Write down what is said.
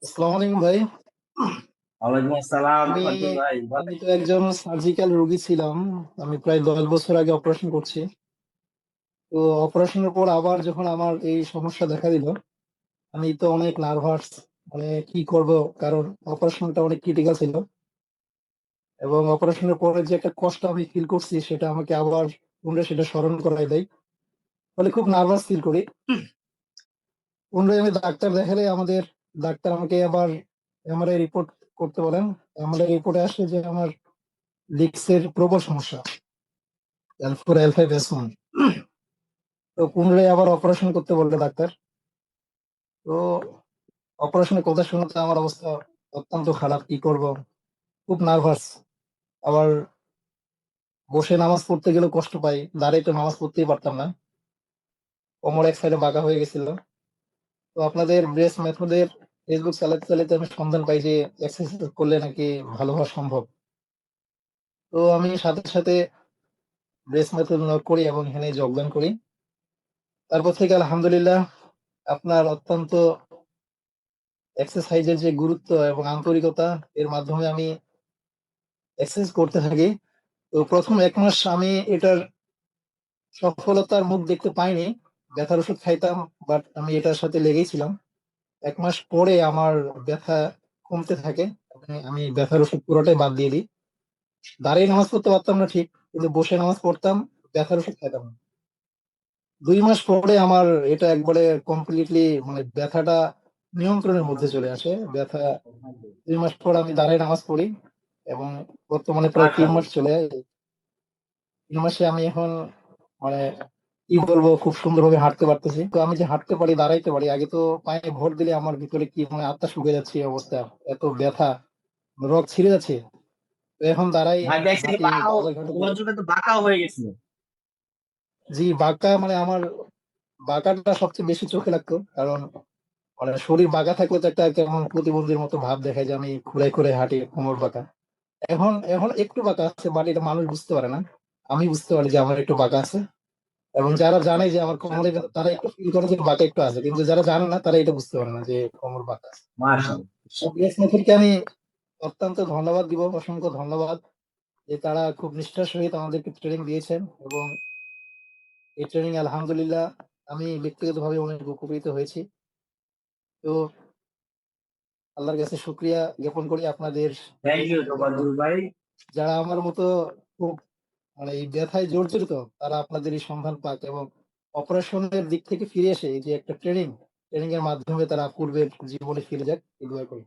আসসালামু আলাইকুম ভাই। ওয়ালাইকুম আসসালাম আমি আব্দুল ভাই আমি তো একজন সার্জিক্যাল রোগী ছিলাম। আমি প্রায় ১০ বছর আগে অপারেশন করছি। তো অপারেশনের পর আবার যখন আমার এই সমস্যা দেখা দিল, আমি তো অনেক নার্ভাস। মানে কি করব? কারণ অপারেশনটা অনেক ক্রিটিক্যাল ছিল এবং অপারেশনের পরে যে একটা কষ্ট আমি ফিল করছি সেটা আমাকে আবার পুনরায় সেটা স্মরণ করায় দেয়। ফলে খুব নার্ভাস ফিল করি। পুনরায় আমি ডাক্তার দেখালে ডাক্তার আমাকে আবার এমআরআই রিপোর্ট করতে বলেন। এমআরআই রিপোর্টে আসে যে আমার ডিস্কের প্রবল সমস্যা। L4 L5 S1। তো পুনরায় আবার অপারেশন করতে বললো ডাক্তার। তো অপারেশনের কথা শুনে তো আমার অবস্থা অত্যন্ত খারাপ। কি করব? খুব নার্ভাস। আবার বসে নামাজ পড়তে গেলেও কষ্ট পাই, দাঁড়িয়ে তো নামাজ পড়তেই পারতাম না। কোমর এক সাইডে বাঁকা হয়ে গেছিল। তো আপনাদের ব্রেস্ট মেথডের ফেসবুক চালাতে চালাতে আমি সন্ধান পাই যে এক্সারসাইজ করলে নাকি ভালো হওয়া সম্ভব। তো আমি সাথে সাথে ব্রেস্ট মেথড করি এবং এখানে যোগদান করি। তারপর থেকে আলহামদুলিল্লাহ আপনার অত্যন্ত এক্সারসাইজের যে গুরুত্ব এবং আন্তরিকতা এর মাধ্যমে আমি এক্সারসাইজ করতে থাকি। তো প্রথম ১ মাস আমি এটার সফলতার মুখ দেখতে পাইনি। ব্যথার ওষুধ খাইতাম, বাট আমি এটার সাথে লেগেই ছিলাম। ১ মাস পরে আমার ব্যথা কমতে থাকে। আমি ব্যথার ওষুধ পুরোটাই বাদ দিয়ে দিই। দাঁড়িয়ে নামাজ পড়তে পারতাম না ঠিক, কিন্তু বসে নামাজ পড়তাম, ব্যথার ওষুধ খাইতাম না। ২ মাস পরে আমার এটা একবারে কমপ্লিটলি মানে ব্যথাটা নিয়ন্ত্রণের মধ্যে চলে আসে। ব্যথা ২ মাস পর আমি দাঁড়ায় নামাজ পড়ি এবং বর্তমানে প্রায় ৩ মাস মাশাআল্লাহ। চলে যায়। ৩ মাসে আমি এখন মানে কি বলবো, খুব সুন্দরভাবে হাঁটতে পারতেছি। তো আমি যে হাঁটতে পারি, দাঁড়াইতে পারি, আগে তো পায়ে ভর দিলে আমার ভিতরে কি মানে আত্মা শুকিয়ে যাচ্ছে এই অবস্থা। এত ব্যথা, রগ ছিঁড়ে যাচ্ছে। তো এখন দাঁড়াই, ভাই দেখছি হাঁটি বাঁকাও, বাজারঘাটে তোমার যাই। জন্য তো বাঁকাও হয়ে গেছিল। জি, বাঁকা মানে আমার বাঁকাটা সবচেয়ে বেশি চোখে লাগতো। কারণ মানে শরীর বাঁকা থাকলে তো একটা কেমন প্রতিবন্ধীর মতো ভাব দেখায় যে আমি খুঁড়াই খুঁড়াই হাঁটি, কোমর বাঁকা। এখন এখন একটু বাঁকা আছে, বাট এটা মানুষ বুঝতে পারে না। আমি বুঝতে পারি যে আমার একটু বাঁকা আছে। এবং যারা জানে যে আমার কোমরে ব্যথা, তারা একটু ফিল করে যে বাঁকা একটু আছে, কিন্তু যারা জানে না তারা এটা বুঝতে পারে না যে কোমর বাঁকা আছে। মাশাআল্লাহ। বিএস মেথডকে আমি অত্যন্ত ধন্যবাদ দিব, অসংখ্য ধন্যবাদ যে তারা খুব নিষ্ঠার সহিত আমাদেরকে ট্রেনিং দিয়েছেন এবং এই ট্রেনিং আলহামদুলিল্লাহ আমি ব্যক্তিগতভাবে অনেক উপকৃত হয়েছি। তো আল্লাহর কাছে শুকরিয়া জ্ঞাপন করি আপনাদের থ্যাংক ইউ জন্য। তোবাদুল ভাই। যারা আমার মতো খুব মানে এই ব্যথায় জর্জরিত, তারা আপনাদের এই সন্ধান পাক এবং অপারেশনের দিক থেকে ফিরে এসে এই যে একটা ট্রেনিং এর মাধ্যমে তারা পূর্বের জীবনে ফিরে যাক, এই দোয়া করি।